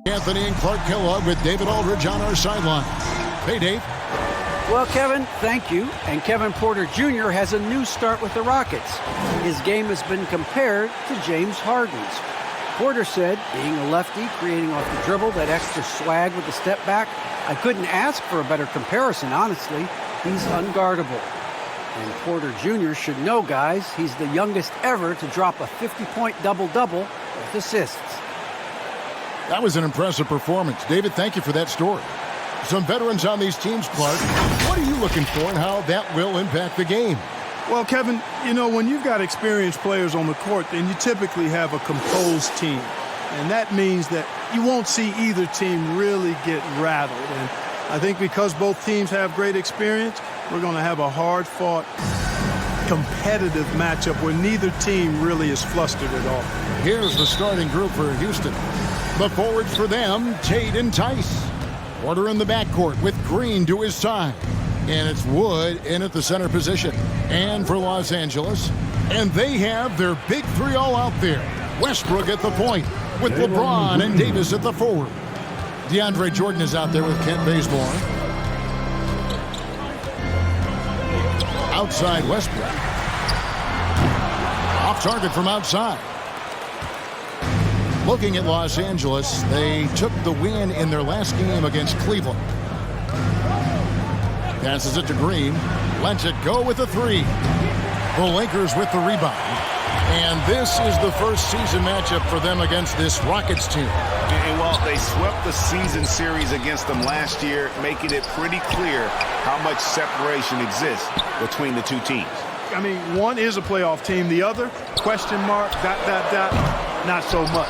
Anthony and Clark Kellogg with David Aldridge on our sideline. Hey, Dave. Well, Kevin, thank you. And Kevin Porter Jr. has a new start with the Rockets. His game has been compared to James Harden's. Porter said, being a lefty, creating off the dribble, that extra swag with the step back, I couldn't ask for a better comparison, honestly. He's unguardable. And Porter Jr. should know, guys, he's the youngest ever to drop a 50-point double-double with assists. That was an impressive performance. David, thank you for that story. Some veterans on these teams, Clark. What are you looking for and how that will impact the game? Well, Kevin, you know, when you've got experienced players on the court, then you typically have a composed team. And that means that you won't see either team really get rattled. And I think because both teams have great experience, we're going to have a hard-fought, competitive matchup where neither team really is flustered at all. Here's the starting group for Houston. The forwards for them, Tate and Tice. Porter in the backcourt with Green to his side. And it's Wood in at the center position. And for Los Angeles. And they have their big three all out there. Westbrook at the point with LeBron and Davis at the forward. DeAndre Jordan is out there with Kent Bazemore. Outside Westbrook. Off target from outside. Looking at Los Angeles, they took the win in their last game against Cleveland. Passes it to Green. Lets it go with a three. The Lakers with the rebound. And this is the first season matchup for them against this Rockets team. And well, they swept the season series against them last year, making it pretty clear how much separation exists between the two teams. I mean, one is a playoff team. The other, question mark, ... not so much.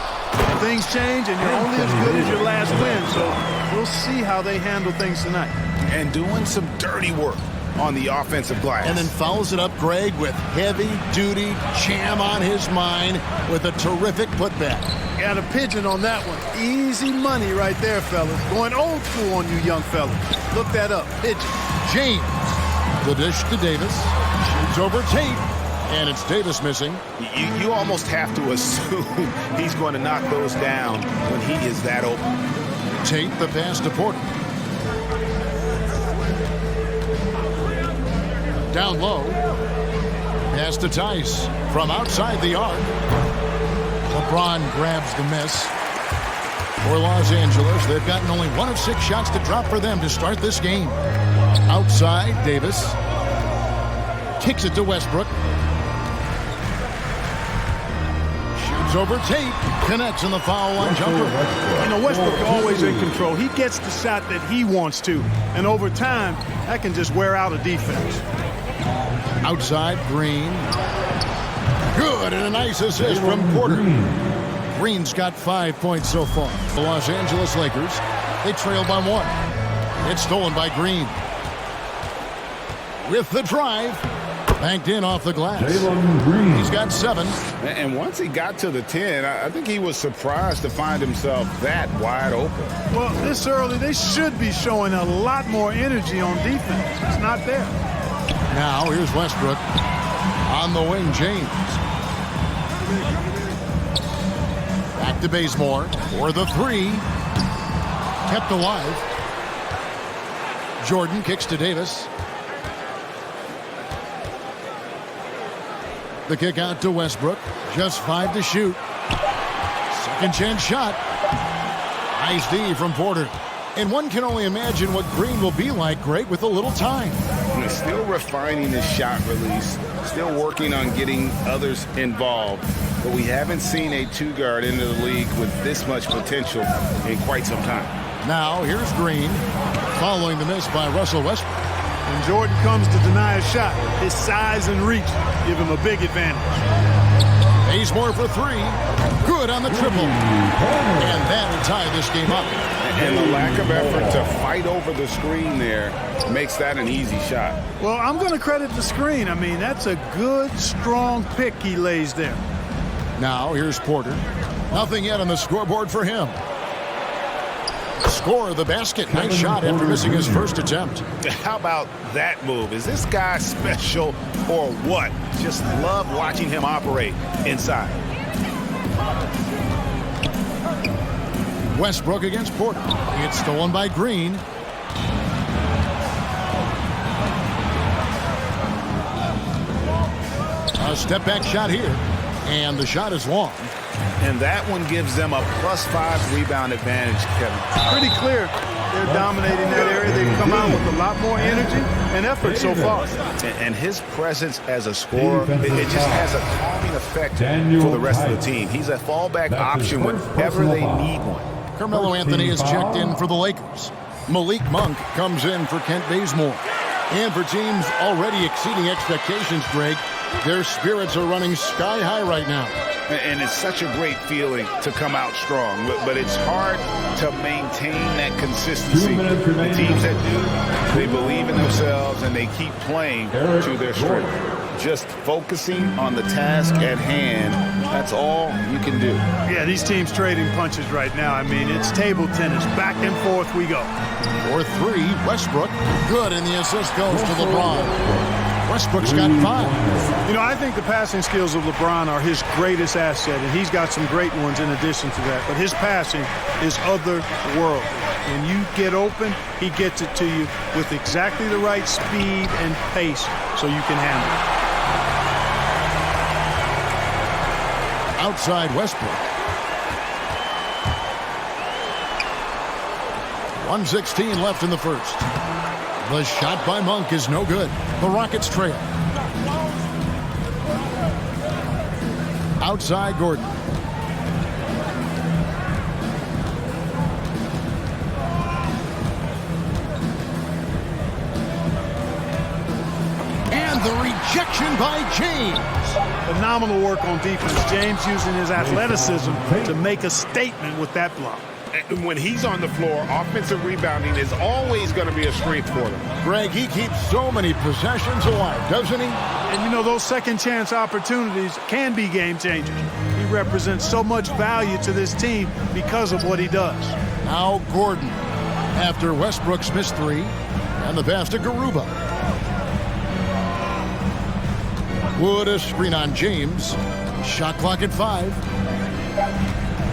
Things change, and you're only as good as your last win. So we'll see how they handle things tonight. And doing some dirty work on the offensive glass. And then follows it up, Greg, with heavy-duty jam on his mind with a terrific putback. Got a pigeon on that one. Easy money right there, fellas. Going old school on you young fellas. Look that up. Pigeon. James. The dish to Davis. Shoots over Tate. And it's Davis missing. You almost have to assume he's going to knock those down when he is that open. Tate the pass to Porter. Down low. Pass to Tice from outside the arc. LeBron grabs the miss. For Los Angeles, they've gotten only 1 of 6 shots to drop for them to start this game. Outside, Davis. Kicks it to Westbrook. Shoots over Tate. Connects in the foul line jumper. You know, Westbrook always in control. He gets the shot that he wants to. And over time, that can just wear out a defense. Outside, Green. Good, and a nice assist from Porter. Green's got 5 points so far. The Los Angeles Lakers, they trail by 1. It's stolen by Green. With the drive. Banked in off the glass. He's got 7. And once he got to the 10, I think he was surprised to find himself that wide open. Well, this early, they should be showing a lot more energy on defense. It's not there. Now, here's Westbrook. On the wing, James. Back to Bazemore for the 3. Kept alive. Jordan kicks to Davis. The kick out to Westbrook. Just 5 to shoot. Second chance shot. Nice D from Porter. And one can only imagine what Green will be like, Greg, with a little time. He's still refining his shot release. Still working on getting others involved. But we haven't seen a 2-guard into the league with this much potential in quite some time. Now, here's Green. Following the miss by Russell Westbrook. When Jordan comes to deny a shot, his size and reach give him a big advantage. Bazemore for 3. Good on the triple. And that'll tie this game up. And the lack of effort to fight over the screen there makes that an easy shot. Well, I'm going to credit the screen. I mean, that's a good, strong pick he lays there. Now, here's Porter. Nothing yet on the scoreboard for him. Score the basket. Nice shot after missing his first attempt. How about that move? Is this guy special or what? Just love watching him operate inside. Westbrook against Porter. It's stolen by Green. A step-back shot here, and the shot is long. And that one gives them a +5 rebound advantage, Kevin. Pretty clear. They're dominating that area. They've come out with a lot more energy and effort so far. And his presence as a scorer, it just has a calming effect for the rest of the team. He's a fallback option whenever they need one. Carmelo Anthony is checked in for the Lakers. Malik Monk comes in for Kent Bazemore. And for teams already exceeding expectations, Greg, their spirits are running sky high right now. And it's such a great feeling to come out strong, but it's hard to maintain that consistency. The teams that do, they believe in themselves and they keep playing to their strength. Just focusing on the task at hand, that's all you can do. Yeah, these teams trading punches right now. I mean, it's table tennis. Back and forth we go. For 3, Westbrook. Good, and the assist goes to LeBron. Westbrook's got 5. You know, I think the passing skills of LeBron are his greatest asset, and he's got some great ones in addition to that. But his passing is otherworldly. When you get open, he gets it to you with exactly the right speed and pace so you can handle it. Outside Westbrook. 1:16 left in the first. The shot by Monk is no good. The Rockets trail. Outside Gordon. And the rejection by James. Phenomenal work on defense. James using his athleticism to make a statement with that block. And when he's on the floor, offensive rebounding is always going to be a strength for them. Greg, he keeps so many possessions alive, doesn't he? And you know, those second chance opportunities can be game changers. He represents so much value to this team because of what he does. Now Gordon after Westbrook's missed 3, and the pass to Garuba. Wood a screen on James. Shot clock at 5.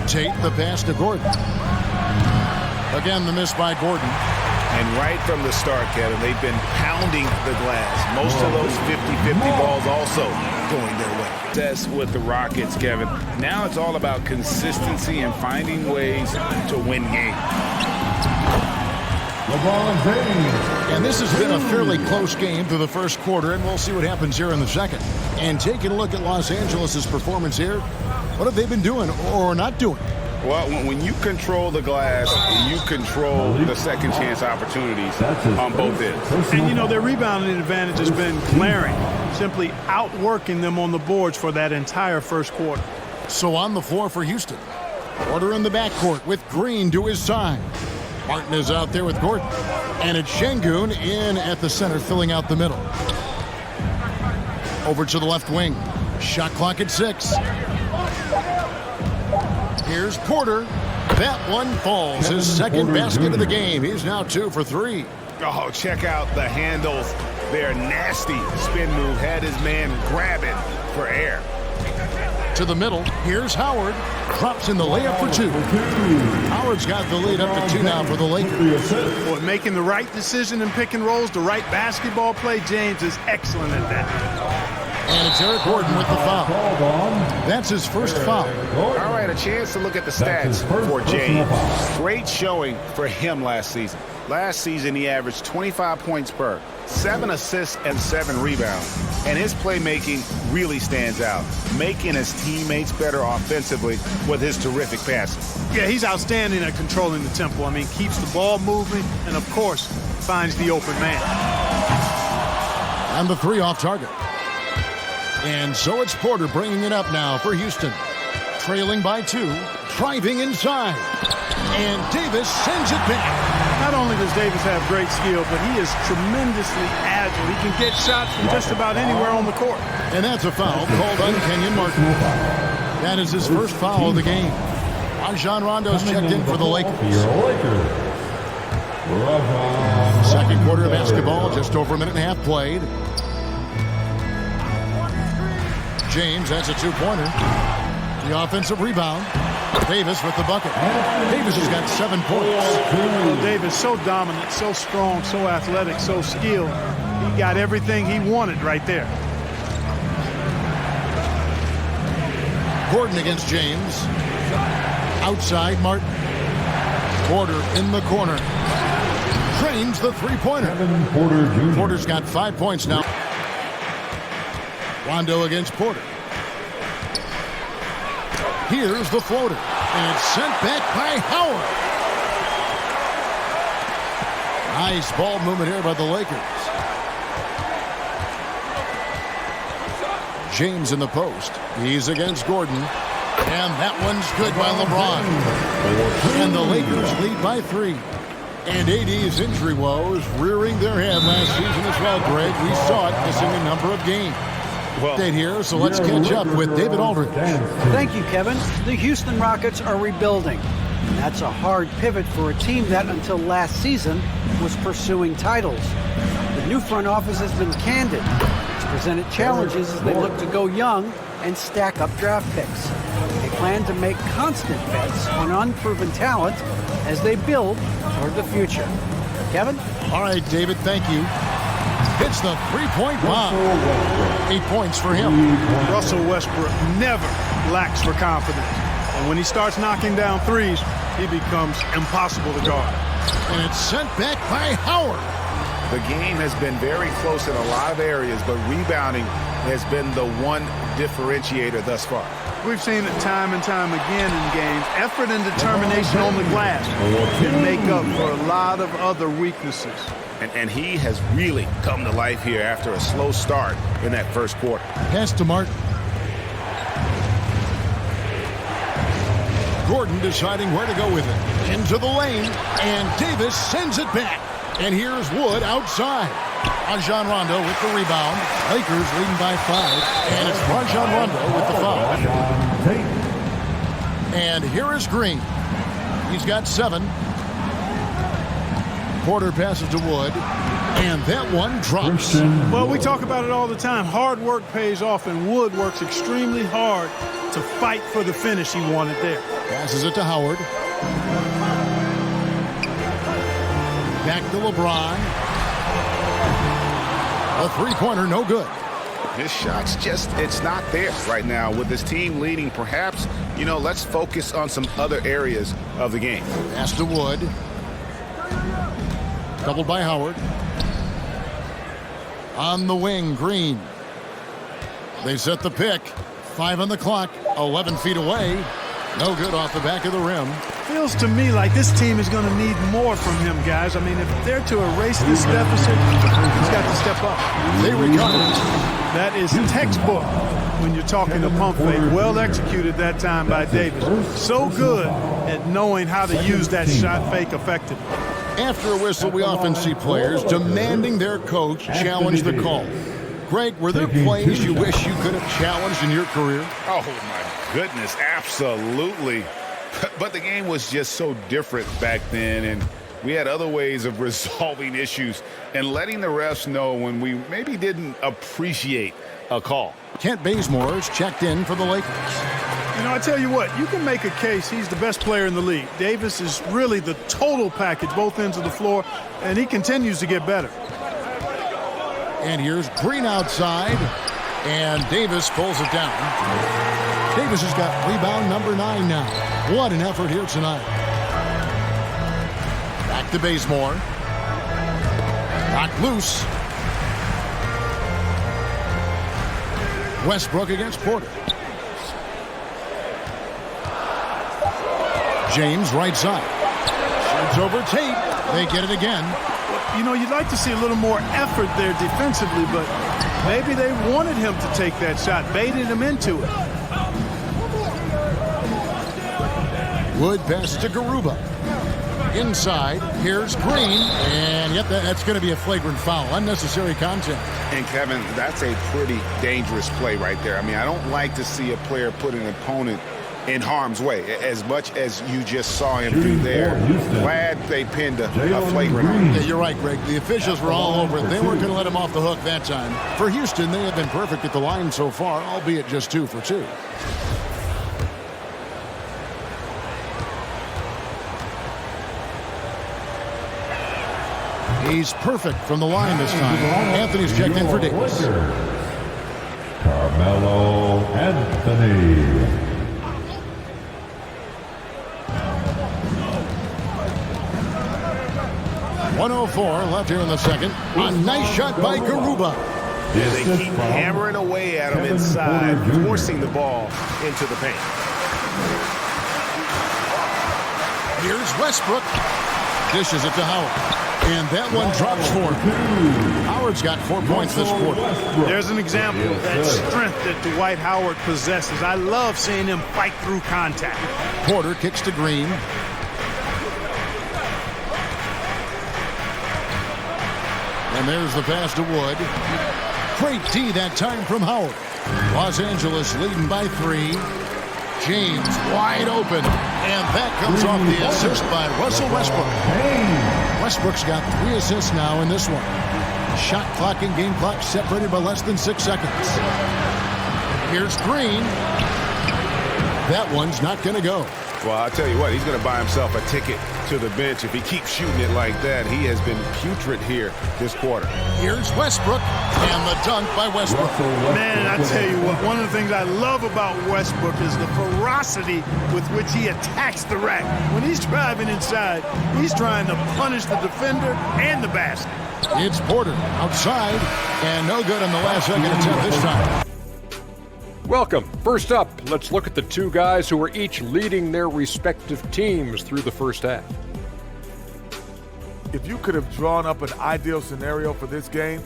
Tate the pass to Gordon. Again, the miss by Gordon. And right from the start, Kevin, they've been pounding the glass. Most of those 50-50 balls also going their way. That's with the Rockets, Kevin. Now it's all about consistency and finding ways to win games. And this has been a fairly close game through the first quarter, and we'll see what happens here in the second. And taking a look at Los Angeles' performance here, what have they been doing or not doing? Well, when you control the glass, you control the second chance opportunities on both ends. And, you know, their rebounding advantage has been glaring, simply outworking them on the boards for that entire first quarter. So on the floor for Houston. Porter in the backcourt with Green to his side. Martin is out there with Gordon. And it's Şengün in at the center, filling out the middle. Over to the left wing. Shot clock at 6. Here's Porter. That one falls. His second basket of the game. He's now 2 for 3. Oh, check out the handles. They're nasty. Spin move had his man grabbing for air. To the middle. Here's Howard. Drops in the layup for 2. Howard's got the lead up to 2 now for the Lakers. Boy, making the right decision in pick and rolls, the right basketball play. James is excellent at that. And it's Eric Gordon with the foul. That's his first foul. All right, a chance to look at the stats for James. Great showing for him last season. Last season, he averaged 25 points per, 7 assists, and 7 rebounds. And his playmaking really stands out, making his teammates better offensively with his terrific passing. Yeah, he's outstanding at controlling the tempo. I mean, keeps the ball moving and, of course, finds the open man. And the 3 off target. And so it's Porter bringing it up now for Houston. Trailing by 2, driving inside. And Davis sends it back. Not only does Davis have great skill, but he is tremendously agile. He can get shots from just about anywhere on the court. And that's a foul called on Kenyon Martin. That is his first foul of the game. Rajon Rondo's checked in for the Lakers. Second quarter of basketball, just over a minute and a half played. James, that's a 2-pointer. The offensive rebound. Davis with the bucket. Davis has got 7 points. Well, Davis so dominant, so strong, so athletic, so skilled. He got everything he wanted right there. Gordon against James. Outside, Martin. Porter in the corner. Drains the three-pointer. Porter's got 5 points now. Rondo against Porter. Here's the floater. And it's sent back by Howard. Nice ball movement here by the Lakers. James in the post. He's against Gordon. And that one's good by LeBron. And the Lakers lead by 3. And AD's injury woes rearing their head last season as well, Greg. We saw it missing a number of games. Update here, so let's catch up with David Aldridge. Thank you, Kevin. The Houston Rockets are rebuilding. And that's a hard pivot for a team that, until last season, was pursuing titles. The new front office has been candid. It's presented challenges as they look to go young and stack up draft picks. They plan to make constant bets on unproven talent as they build toward the future. Kevin? All right, David, thank you. Hits the three-point bomb. 8 points for him. Russell Westbrook never lacks for confidence. And when he starts knocking down threes, he becomes impossible to guard. And it's sent back by Howard. The game has been very close in a lot of areas, but rebounding has been the one differentiator thus far. We've seen it time and time again in games. Effort and determination on the glass can make up for a lot of other weaknesses. And he has really come to life here after a slow start in that first quarter. Pass to Martin. Gordon deciding where to go with it. Into the lane, and Davis sends it back. And here's Wood outside. Rajon Rondo with the rebound. Lakers leading by 5. And it's Rajon Rondo with the foul. And here is Green. He's got 7. Porter passes to Wood. And that one drops. Well, we talk about it all the time. Hard work pays off, and Wood works extremely hard to fight for the finish he wanted there. Passes it to Howard. Back to LeBron. A three-pointer, no good. His shot's just, it's not there right now. With his team leading, perhaps, let's focus on some other areas of the game. Pass to Wood. Doubled by Howard. On the wing, Green. They set the pick. 5 on the clock. 11 feet away. No good off the back of the rim. Feels to me like this team is going to need more from him, guys. I mean, if they're to erase this deficit, he's got to step up. They recover. That is textbook when you're talking a pump fake. Well executed that time by Davis. So good at knowing how to use that shot fake effectively. After a whistle, we often see players demanding their coach challenge the call. Greg, were there plays you wish you could have challenged in your career? Oh, my goodness, absolutely. But the game was just so different back then, and we had other ways of resolving issues and letting the refs know when we maybe didn't appreciate a call. Kent Bazemore's checked in for the Lakers. I tell you what, you can make a case he's the best player in the league. Davis is really the total package, both ends of the floor, and he continues to get better. And here's Green outside, and Davis pulls it down. Davis has got rebound number 9 now. What an effort here tonight. Back to Bazemore. Knocked loose. Westbrook against Porter. James right side. Shoots over Tate. They get it again. You'd like to see a little more effort there defensively, but maybe they wanted him to take that shot, baited him into it. Wood passes to Garuba. Inside, here's Green, and yep, that's going to be a flagrant foul. Unnecessary contact. And, Kevin, that's a pretty dangerous play right there. I mean, I don't like to see a player put an opponent in harm's way, as much as you just saw him do there. Glad they pinned a flagrant on him. Yeah, you're right, Greg. The officials were all over it. They weren't going to let him off the hook that time. For Houston, they have been perfect at the line so far, albeit just 2 for 2. He's perfect from the line this time. Anthony's checked in for Davis. Carmelo Anthony. 1:04 left here in the second. A nice shot by Garuba. They keep hammering away at him inside, forcing the ball into the paint. Here's Westbrook. Dishes it to Howard. And that one drops for him. Howard's got 4 points this quarter. There's an example of that strength that Dwight Howard possesses. I love seeing him fight through contact. Porter kicks to Green. And there's the pass to Wood. Great D that time from Howard. Los Angeles leading by 3. James wide open. And that comes off the assist by Russell Westbrook. Westbrook's got 3 assists now in this one. Shot clock and game clock separated by less than 6 seconds. Here's Green. That one's not going to go. Well, I'll tell you what, he's going to buy himself a ticket to the bench if he keeps shooting it like that. He has been putrid here this quarter. Here's Westbrook, and the dunk by Westbrook. Man, I tell you what, one of the things I love about Westbrook is the ferocity with which he attacks the rack. When he's driving inside, he's trying to punish the defender and the basket. It's Porter outside, and no good on the last second attempt this time. Welcome. First up, let's look at the two guys who are each leading their respective teams through the first half. If you could have drawn up an ideal scenario for this game,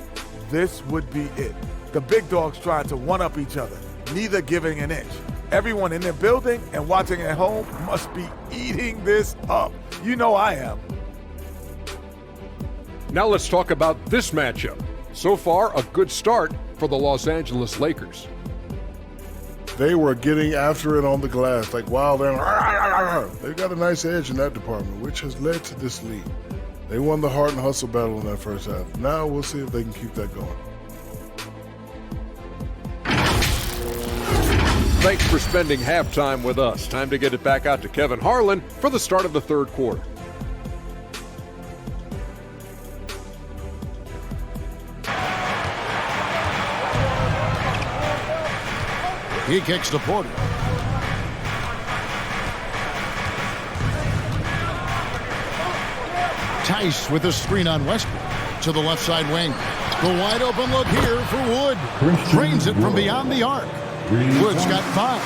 this would be it. The big dogs trying to one-up each other, neither giving an inch. Everyone in their building and watching at home must be eating this up. You know I am. Now let's talk about this matchup. So far, a good start for the Los Angeles Lakers. They were getting after it on the glass like wild animals. They've got a nice edge in that department, which has led to this lead. They won the heart and hustle battle in that first half. Now we'll see if they can keep that going. Thanks for spending halftime with us. Time to get it back out to Kevin Harlan for the start of the third quarter. He kicks to Porter. Tice with a screen on Westbrook to the left side wing. The wide open look here for Wood. Drains it from beyond the arc. Wood's got 5.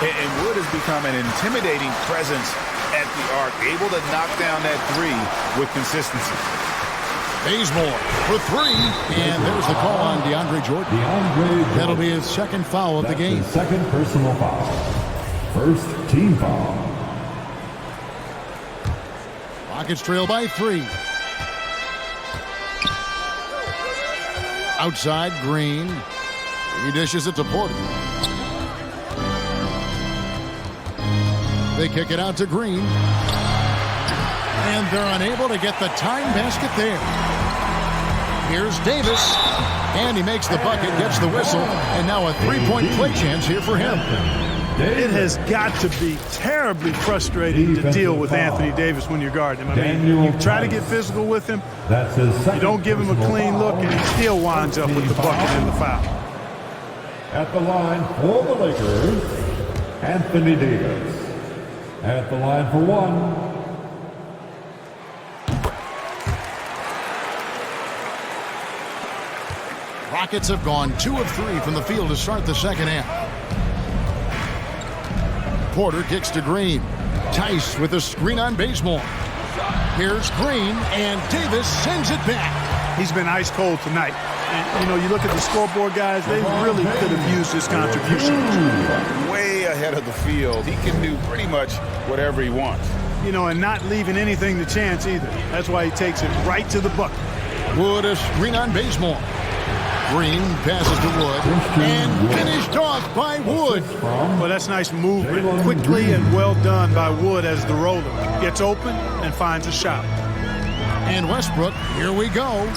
And Wood has become an intimidating presence at the arc, able to knock down that 3 with consistency. Bazemore for 3, and there's the call on DeAndre Jordan. That'll be his second foul of the game. His second personal foul. First team foul. Rockets trail by 3. Outside, Green. He dishes it to Porter. They kick it out to Green. And they're unable to get the time basket there. Here's Davis. And he makes the bucket, gets the whistle, and now a 3-point play chance here for him. It has got to be terribly frustrating to deal with Anthony Davis when you're guarding him. I mean, you try to get physical with him, you don't give him a clean look, and he still winds up with the bucket and the foul. At the line for the Lakers, Anthony Davis. At the line for 1. Rockets have gone 2 of 3 from the field to start the second half. Porter kicks to Green. Tice with a screen on Bazemore. Here's Green, and Davis sends it back. He's been ice cold tonight. And, you know, you look at the scoreboard, guys, they really could have used his contribution. Way ahead of the field. He can do pretty much whatever he wants. You know, and not leaving anything to chance either. That's why he takes it right to the bucket. Wood a screen on Bazemore. Green passes to Wood, and finished off by Wood. Well, that's nice movement. Quickly and well done by Wood as the roller. Gets open and finds a shot. And Westbrook, here we go.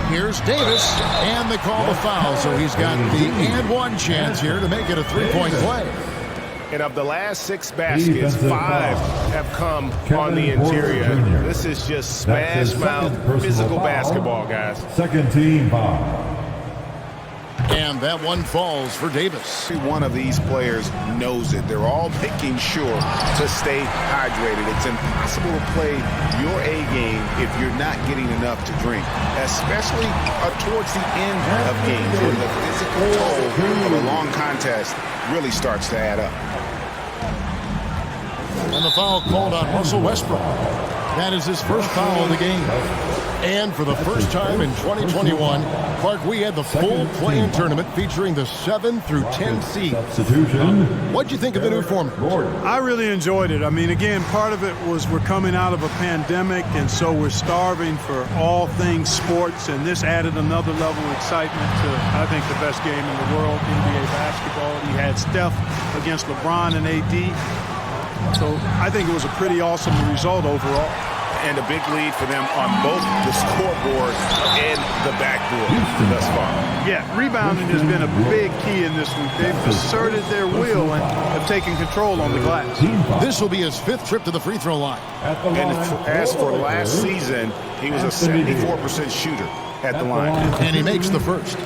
Here's Davis, and they call the foul, so he's got the and 1 chance here to make it a 3-point play. And of the last 6 baskets, 5 have come on the interior. This is just smash-mouth physical basketball, guys. Second team foul. And that one falls for Davis. Every one of these players knows it. They're all making sure to stay hydrated. It's impossible to play your A game if you're not getting enough to drink, especially towards the end of games when the physical toll of a long contest really starts to add up. And the foul called on Russell Westbrook. That is his first foul of the game. And for the first time in 2021, Clark, we had the full play-in tournament featuring the 7 through 10 seeds. What'd you think of the new format? I really enjoyed it. I mean, again, part of it was we're coming out of a pandemic, and so we're starving for all things sports, and this added another level of excitement to, I think, the best game in the world, NBA basketball. You had Steph against LeBron and AD. So I think it was a pretty awesome result overall. And a big lead for them on both the scoreboard and the backboard thus far. Yeah, rebounding has been a big key in this one. They've asserted their will and have taken control on the glass. This will be his 5th trip to the free throw line. And as for last season, he was a 74% shooter at the line. And he makes the first.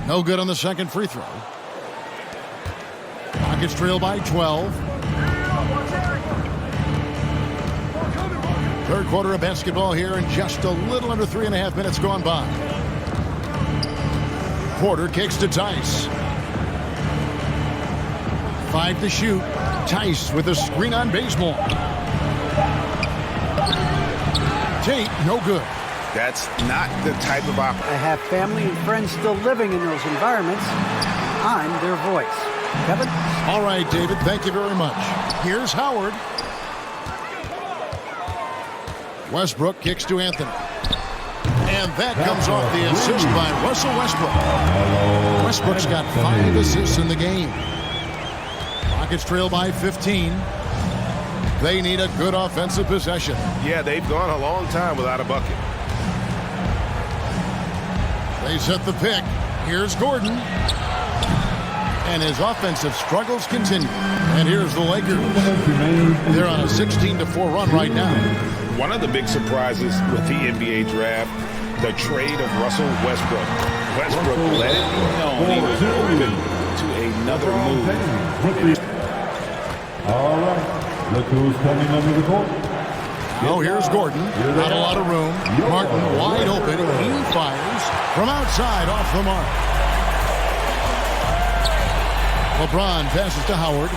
No good on the second free throw. Rockets trail by 12. Third quarter of basketball here, and just a little under 3.5 minutes gone by. Porter kicks to Tice. 5 to shoot. Tice with a screen on Bazemore. Tate, no good. That's not the type of I have family and friends still living in those environments. I'm their voice. Kevin? All right, David, thank you very much. Here's Howard. Westbrook kicks to Anthony. And that comes off the assist by Russell Westbrook. Westbrook's got 5 assists in the game. Rockets trail by 15. They need a good offensive possession. Yeah, they've gone a long time without a bucket. They set the pick. Here's Gordon. And his offensive struggles continue. And here's the Lakers. They're on a 16-4 run right now. One of the big surprises with the NBA draft, the trade of Russell Westbrook. Westbrook let it be known he was open to another move. All right. Look who's coming under the court. Oh, here's Gordon. Not a lot of room. Martin wide open. He fires from outside off the mark. LeBron passes to Howard.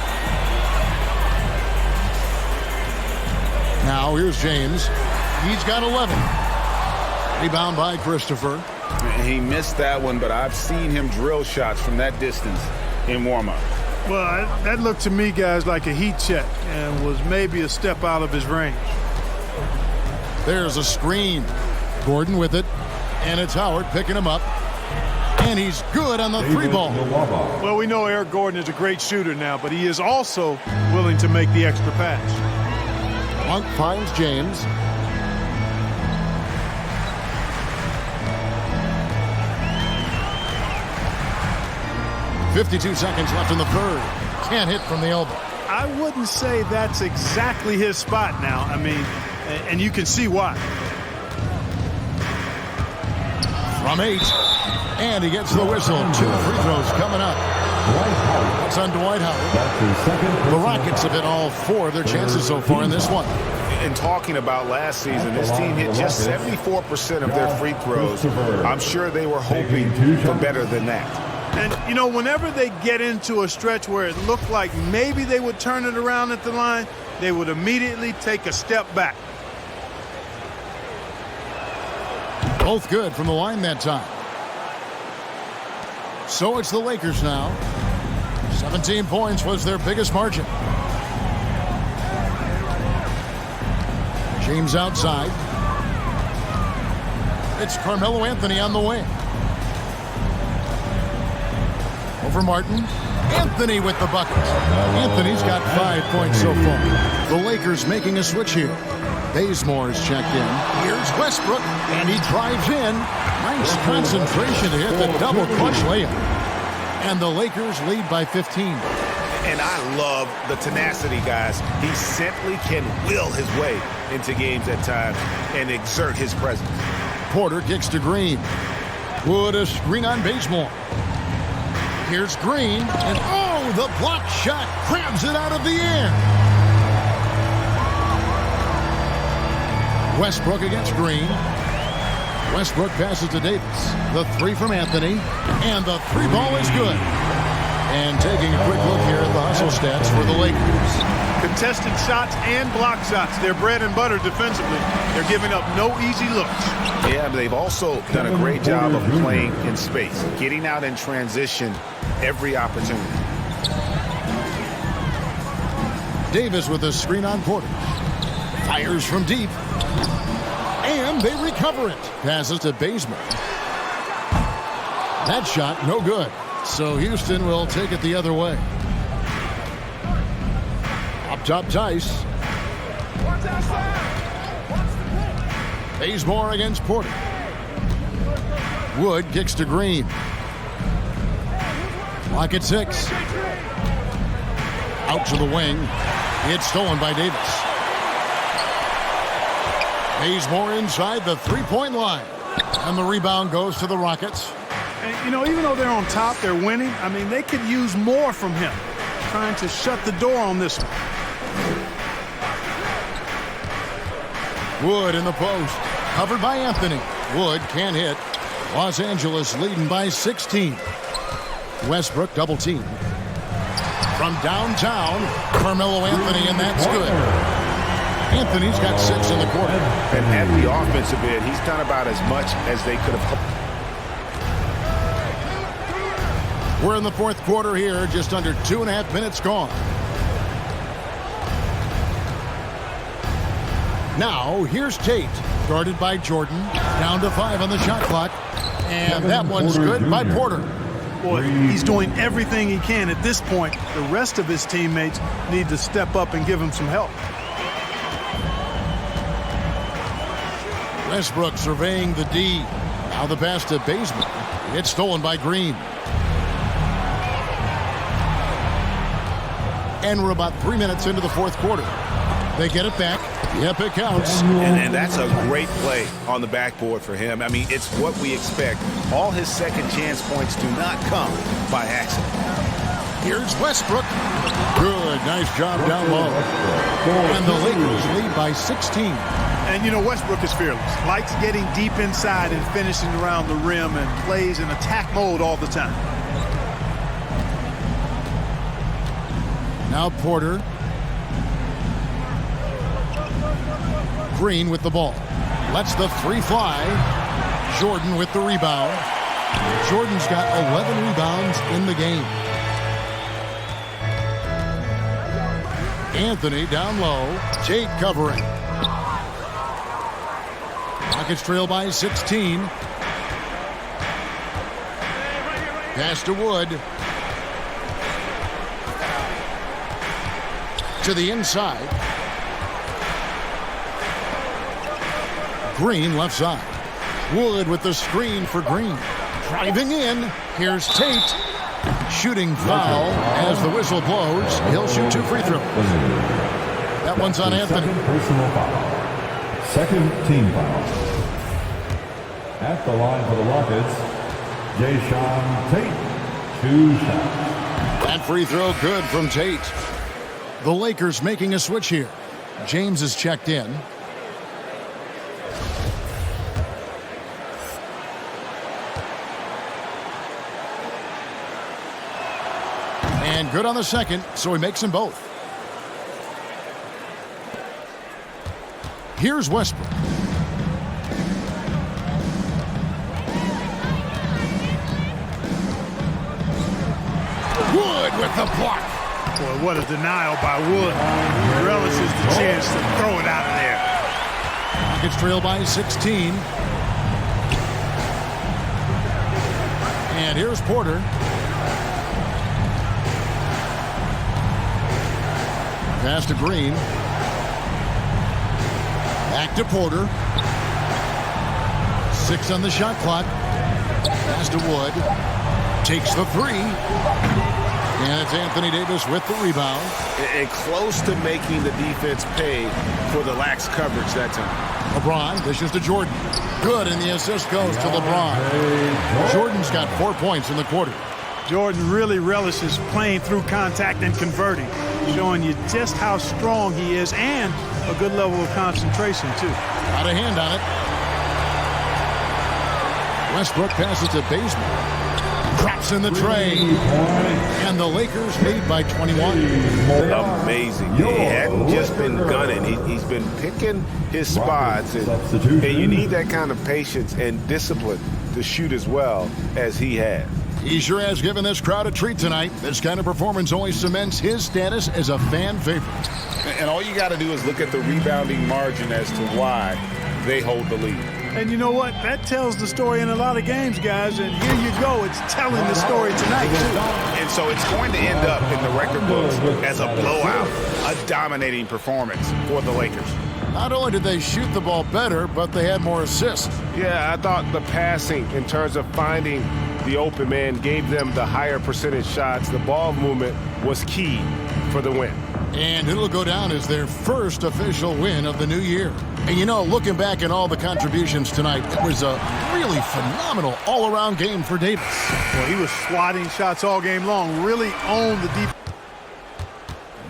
Now here's James. He's got 11. Rebound by Christopher. He missed that one, but I've seen him drill shots from that distance in warm-up. Well, that looked to me, guys, like a heat check and was maybe a step out of his range. There's a screen. Gordon with it. And it's Howard picking him up. And he's good on the 3-ball. Well, we know Eric Gordon is a great shooter now, but he is also willing to make the extra pass. Monk finds James. .52 seconds left in the third. Can't hit from the elbow. I wouldn't say that's exactly his spot now. I mean, and you can see why. From 8. And he gets the whistle. 2 free throws coming up. That's on Dwight Howard. The Rockets have hit all 4 of their chances so far in this one. In talking about last season, this team hit just 74% of their free throws. I'm sure they were hoping for better than that. And, you know, whenever they get into a stretch where it looked like maybe they would turn it around at the line, they would immediately take a step back. Both good from the line that time. So it's the Lakers now. 17 points was their biggest margin. James outside. It's Carmelo Anthony on the wing. Over Martin. Anthony with the bucket. Anthony's got 5 points so far. The Lakers making a switch here. Bazemore's checked in. Here's Westbrook, and he drives in. Nice concentration to hit the double clutch layup. And the Lakers lead by 15. And I love the tenacity, guys. He simply can will his way into games at times and exert his presence. Porter kicks to Green. Wood a screen on Bazemore. Here's Green, and oh, the block shot grabs it out of the air. Westbrook against Green. Westbrook passes to Davis. The three from Anthony, and the three ball is good. And taking a quick look here at the hustle stats for the Lakers. Contested shots and block shots. They're bread and butter defensively. They're giving up no easy looks. Yeah, but they've also done a great job of playing in space, getting out in transition every opportunity. Davis with a screen on Porter. Fires from deep. And they recover it. Passes to Bazemore. That shot, no good. So Houston will take it the other way. Up top, Tice. Bazemore against Porter. Wood kicks to Green. Clock at 6. Out to the wing. It's stolen by Davis. Bazemore inside the three-point line. And the rebound goes to the Rockets. And, you know, even though they're on top, they're winning. I mean, they could use more from him. Trying to shut the door on this one. Wood in the post. Covered by Anthony. Wood can't hit. Los Angeles leading by 16. Westbrook double team. From downtown, Carmelo Anthony, and that's good. Anthony's got 6 in the quarter. And at the offensive end, he's done about as much as they could have. We're in the fourth quarter here, just under 2.5 minutes gone. Now, here's Tate, guarded by Jordan. Down to 5 on the shot clock. And that one's good by Porter. Boy, he's doing everything he can at this point. The rest of his teammates need to step up and give him some help. Westbrook surveying the D. Now the pass to Bazemore. It's stolen by Green. And we're about 3 minutes into the fourth quarter. They get it back. Yep, it counts. And that's a great play on the backboard for him. I mean, it's what we expect. All his second chance points do not come by accident. Here's Westbrook. Good, nice job down low. And the Lakers lead by 16. And, you know, Westbrook is fearless. Likes getting deep inside and finishing around the rim and plays in attack mode all the time. Now Porter. Green with the ball. Lets the three fly. Jordan with the rebound. Jordan's got 11 rebounds in the game. Anthony down low. Tate covering. Rockets trail by 16. Pass to Wood. To the inside. Green left side. Wood with the screen for Green. Driving in. Here's Tate. Shooting foul as the whistle blows. He'll shoot 2 free throws. That one's on Anthony. Second personal foul. Second team foul. At the line for the Rockets, Jason Tate. 2 shots. That free throw good from Tate. The Lakers making a switch here. James is checked in. And good on the second, so he makes them both. Here's Westbrook. Wood with the block. Boy, what a denial by Wood. He relishes the chance to throw it out of there. Rockets trail by 16. And here's Porter. Pass to Green. Back to Porter. 6 on the shot clock. Pass to Wood. Takes the 3. And it's Anthony Davis with the rebound. And close to making the defense pay for the lax coverage that time. LeBron dishes to Jordan. Good, and the assist goes to LeBron. Jordan's got 4 points in the quarter. Jordan really relishes playing through contact and converting, showing you just how strong he is and a good level of concentration, too. Got a hand on it. Westbrook passes to Bazemore. Drops in the tray. And the Lakers lead by 21. Amazing. He hadn't just been gunning. He's been picking his spots. And you need that kind of patience and discipline to shoot as well as he has. He sure has given this crowd a treat tonight. This kind of performance only cements his status as a fan favorite. And all you got to do is look at the rebounding margin as to why they hold the lead. And you know what? That tells the story in a lot of games, guys. And here you go. It's telling the story tonight, too. And so it's going to end up in the record books as a blowout, a dominating performance for the Lakers. Not only did they shoot the ball better, but they had more assists. Yeah, I thought the passing in terms of finding the open man gave them the higher percentage shots. The ball movement was key for the win. And it'll go down as their first official win of the new year. And you know, looking back at all the contributions tonight, it was a really phenomenal all-around game for Davis. Well, he was swatting shots all game long, really owned the deep.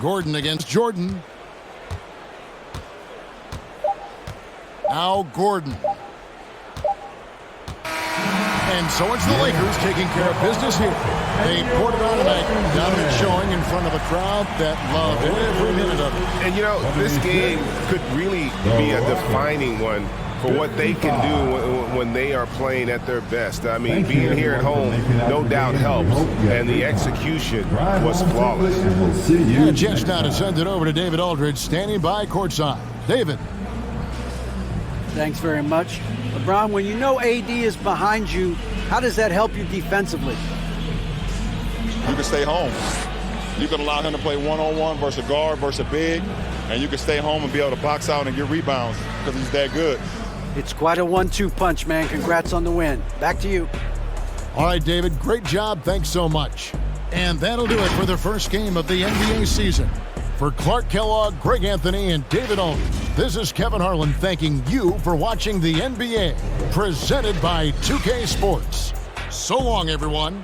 Gordon against Jordan. Now Gordon. And so it's the Lakers taking care of business here. They poured it on tonight, dominant showing in front of a crowd that loved every minute of it. And you know, this game could really be a defining one for what they can do when they are playing at their best. I mean, being here at home, no doubt helps, and the execution was flawless. And a chance now to send it over to David Aldridge, standing by courtside. David. Thanks very much. LeBron, when you know AD is behind you, how does that help you defensively? You can stay home. You can allow him to play one-on-one versus a guard versus a big, and you can stay home and be able to box out and get rebounds because he's that good. It's quite a 1-2 punch, man. Congrats on the win. Back to you. All right, David, great job. Thanks so much. And that'll do it for the first game of the NBA season. For Clark Kellogg, Greg Anthony, and David Aldridge, this is Kevin Harlan thanking you for watching the NBA, presented by 2K Sports. So long, everyone.